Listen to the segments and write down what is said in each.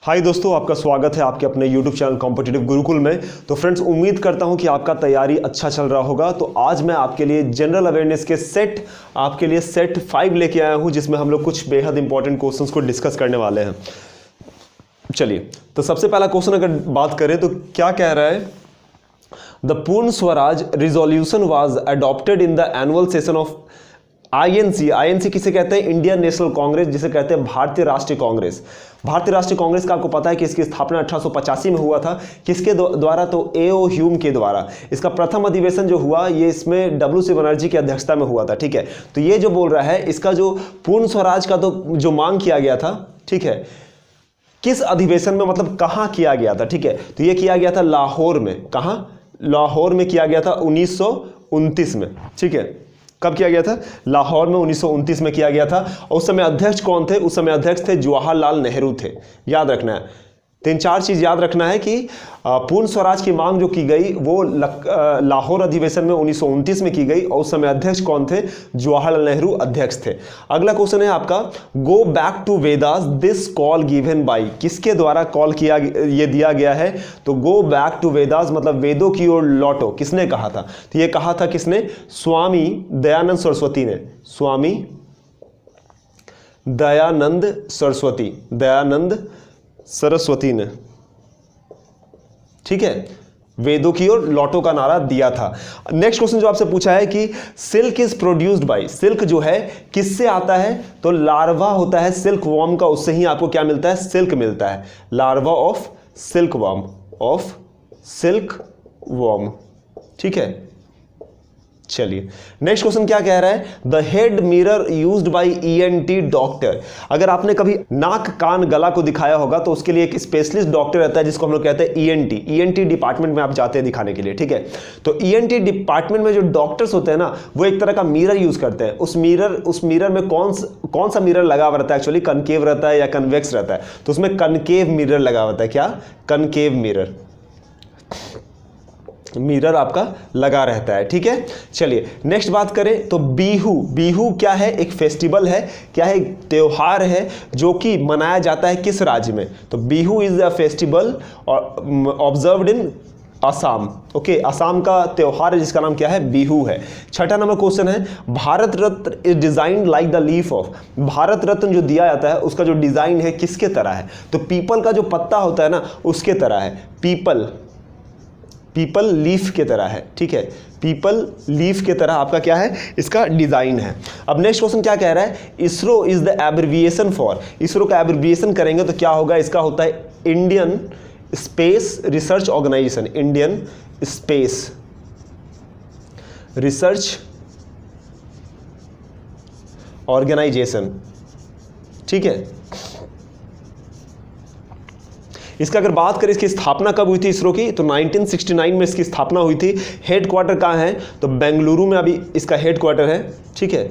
हाय दोस्तों, आपका स्वागत है आपके अपने YouTube चैनल कॉम्पिटिटिव गुरुकुल में। तो फ्रेंड्स, उम्मीद करता हूं कि आपका तैयारी अच्छा चल रहा होगा। तो आज मैं आपके लिए जनरल अवेयरनेस के सेट 5 लेके आया हूं, जिसमें हम लोग कुछ बेहद इंपॉर्टेंट क्वेश्चंस को डिस्कस करने वाले हैं। चलिए, तो सबसे पहला क्वेश्चन अगर बात करें तो क्या कह रहा है, द पूर्ण Swaraj resolution was adopted in the annual session of INC किसे कहते हैं? इंडियन नेशनल कांग्रेस, जिसे कहते हैं भारतीय राष्ट्रीय कांग्रेस। भारतीय राष्ट्रीय कांग्रेस का आपको पता है कि इसकी स्थापना 1885 में हुआ था। किसके द्वारा? तो एओ ह्यूम के द्वारा। इसका प्रथम अधिवेशन जो हुआ ये इसमें डब्ल्यू.सी. बनर्जी की अध्यक्षता में हुआ था। ठीक है, तो ये जो बोल रहा है, इसका जो पूर्ण स्वराज का तो जो मांग किया गया था, ठीक है, किस अधिवेशन में, मतलब कहां किया गया था? ठीक है, तो ये किया गया था लाहौर में। कहां? लाहौर में किया गया था 1929 में। ठीक है, कब किया गया था? लाहौर में 1929 में किया गया था। और उस समय अध्यक्ष कौन थे? उस समय अध्यक्ष थे जवाहरलाल नेहरू थे। याद रखना है, 3-4 चीज याद रखना है कि पूर्ण स्वराज की मांग जो की गई वो लाहौर अधिवेशन में 1929 में की गई, और उस समय अध्यक्ष कौन थे? जवाहरलाल नेहरू अध्यक्ष थे। अगला क्वेश्चन है आपका, go back to Vedas, this call given by, किसके द्वारा कॉल किया ये दिया गया है? तो गो बैक टू वेदास मतलब वेदों की ओर लौटो, किसने कहा था? तो ये कहा था किसने? स्वामी दयानंद सरस्वती ने। स्वामी दयानंद सरस्वती ने, ठीक है, वेदों की ओर लौटो का नारा दिया था। नेक्स्ट क्वेश्चन जो आपसे पूछा है कि silk is produced by, silk जो है किससे आता है? तो लार्वा होता है सिल्क वॉर्म का, उससे ही आपको क्या मिलता है? सिल्क मिलता है। लार्वा ऑफ सिल्क वॉर्म, ठीक है। चलिए, नेक्स्ट क्वेश्चन क्या कह रहा है, the head mirror used by ENT doctor. अगर आपने कभी नाक कान गला को दिखाया होगा तो उसके लिए एक स्पेशलिस्ट डॉक्टर रहता है जिसको हम लोग कहते हैं ईएनटी डिपार्टमेंट में आप जाते हैं दिखाने के लिए। ठीक है, तो ईएनटी डिपार्टमेंट में जो डॉक्टर्स होते हैं ना, वो एक तरह का मिरर यूज करते हैं। उस मिरर में कौन सा मिरर लगा हुआ रहता है? एक्चुअली कनकेव रहता है या कन्वेक्स रहता है? तो उसमें कनकेव मिरर लगा होता है। क्या? कनकेव मिरर आपका लगा रहता है। ठीक है, चलिए नेक्स्ट बात करें तो बिहू क्या है? एक फेस्टिवल है, क्या है? एक त्योहार है जो कि मनाया जाता है किस राज्य में? तो Bihu is a festival observed in Assam. Okay, Assam का त्योहार है जिसका नाम क्या है? बिहू है। छठा नंबर क्वेश्चन है, Bharat Ratna is design like the leaf of. Bharat Ratna जो दिया जाता है उसका जो डिजाइन है किसके तरह है? तो पीपल का जो पत्ता होता है ना, उसके तरह है। पीपल लीफ के तरह है। ठीक है, पीपल लीफ के तरह आपका क्या है? इसका डिजाइन है। अब नेक्स्ट क्वेश्चन क्या कह रहा है, ISRO is the abbreviation for. ISRO का एब्रिविएशन करेंगे तो क्या होगा? इसका होता है Indian space research organization. Indian space research organization. ठीक है, इसका अगर बात करें, इसकी स्थापना कब हुई थी इसरो की? तो 1969 में इसकी स्थापना हुई थी। हेडक्वार्टर कहाँ है? तो बेंगलुरु में अभी इसका हेडक्वार्टर है। ठीक है,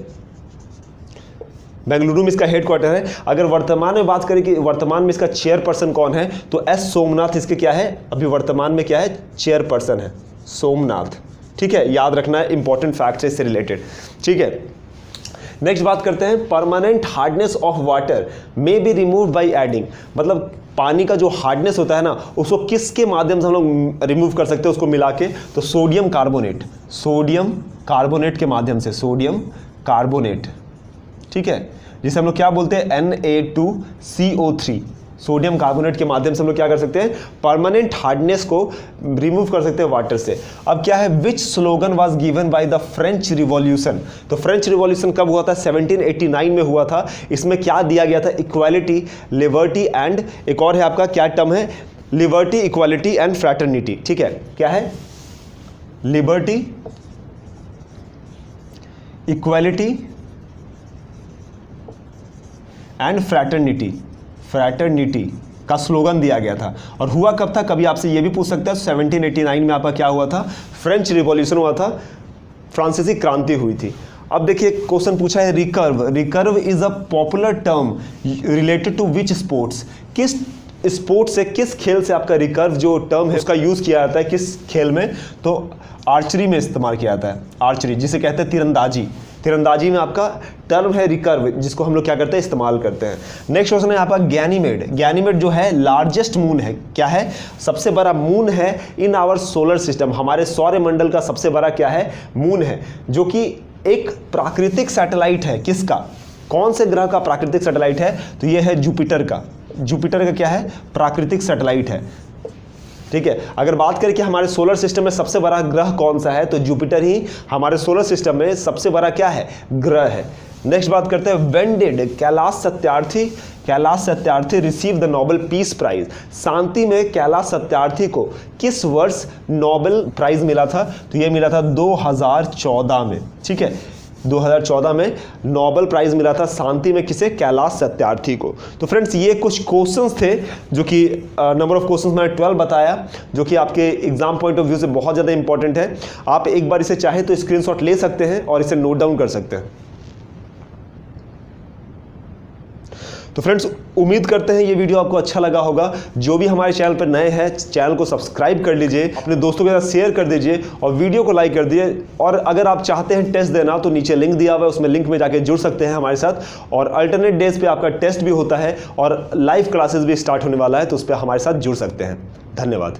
बेंगलुरु में इसका हेडक्वार्टर है। अगर वर्तमान में बात करें कि वर्तमान में इसका चेयरपर्सन कौन है, तो एस सोमनाथ इसके क्या है? अभी वर्तमान में क्या है? चेयरपर्सन है, सोमनाथ। ठीक है, याद रखना है, इंपॉर्टेंट फैक्ट है इससे रिलेटेड। ठीक है, नेक्स्ट बात करते हैं, permanent hardness of water may be remove by adding. मतलब पानी का जो हार्डनेस होता है ना, उसको किसके माध्यम से हम लोग रिमूव कर सकते हैं उसको मिला के? तो सोडियम कार्बोनेट के माध्यम से, सोडियम कार्बोनेट। ठीक है, जिसे हम लोग क्या बोलते हैं? Na2CO3। सोडियम कार्बोनेट के माध्यम से हम लोग क्या कर सकते हैं? परमानेंट हार्डनेस को रिमूव कर सकते हैं वाटर से। अब क्या है, which slogan was given by the French revolution. तो फ्रेंच रिवॉल्यूशन कब हुआ था? 1789 में हुआ था। इसमें क्या दिया गया था? इक्वालिटी, लिबर्टी एंड एक और है आपका क्या टर्म है? Liberty, equality and fraternity. ठीक है, क्या है? लिबर्टी, इक्वालिटी एंड फ्रैटर्निटी का स्लोगन दिया गया था। और हुआ कब था? कभी आपसे ये भी पूछ सकता है। 1789 में आपका क्या हुआ था? फ्रेंच रिवॉल्यूशन हुआ था, फ्रांसीसी क्रांति हुई थी। अब देखिए क्वेश्चन पूछा है, recurve is a popular term related to which sports. किस स्पोर्ट्स से, किस खेल से आपका रिकर्व जो टर्म है उसका यूज किया जाता है? किस खेल में? तो आर्चरी में इस्तेमाल किया जाता है। आर्चरी जिसे कहते हैं तीरंदाजी। तीरंदाजी में आपका टर्म है रिकर्व, जिसको हम लोग क्या करते हैं, इस्तेमाल करते हैं। नेक्स्ट क्वेश्चन है आपका गैनीमेड। गैनीमेड जो है लार्जेस्ट मून है, क्या है, सबसे बड़ा मून है इन आवर सोलर सिस्टम, हमारे सौरमंडल का सबसे बड़ा क्या है, मून है, जो कि एक प्राकृतिक सैटेलाइट है। किसका, कौन से ग्रह का प्राकृतिक सैटेलाइट है, तो ये है जुपिटर का। जुपिटर का क्या है, प्राकृतिक सैटेलाइट है। ठीक है, अगर बात करें कि हमारे सोलर सिस्टम में सबसे बड़ा ग्रह कौन सा है, तो जुपिटर ही हमारे सोलर सिस्टम में सबसे बड़ा क्या है, ग्रह है। नेक्स्ट बात करते हैं when did Kailash Satyarthi receive the Nobel peace prize. शांति में कैलाश सत्यार्थी को किस वर्ष नोबेल प्राइज मिला था, तो ये मिला था 2014 में। ठीक है, 2014 में नोबेल प्राइज मिला था शांति में, किसे, कैलाश सत्यार्थी को। तो फ्रेंड्स ये कुछ क्वेश्चंस थे जो कि नंबर ऑफ क्वेश्चंस मैंने 12 बताया, जो कि आपके एग्जाम पॉइंट ऑफ व्यू से बहुत ज़्यादा इंपॉर्टेंट है। आप एक बार इसे चाहे तो स्क्रीनशॉट ले सकते हैं और इसे नोट डाउन कर सकते हैं। तो फ्रेंड्स उम्मीद करते हैं ये वीडियो आपको अच्छा लगा होगा। जो भी हमारे चैनल पर नए हैं, चैनल को सब्सक्राइब कर लीजिए, अपने दोस्तों के साथ शेयर कर दीजिए और वीडियो को लाइक कर दीजिए। और अगर आप चाहते हैं टेस्ट देना तो नीचे लिंक दिया हुआ है, उसमें लिंक में जाके जुड़ सकते हैं हमारे साथ। और अल्टरनेट डेज पे आपका टेस्ट भी होता है और लाइव क्लासेस भी स्टार्ट होने वाला है, तो उस पर हमारे साथ जुड़ सकते हैं। धन्यवाद।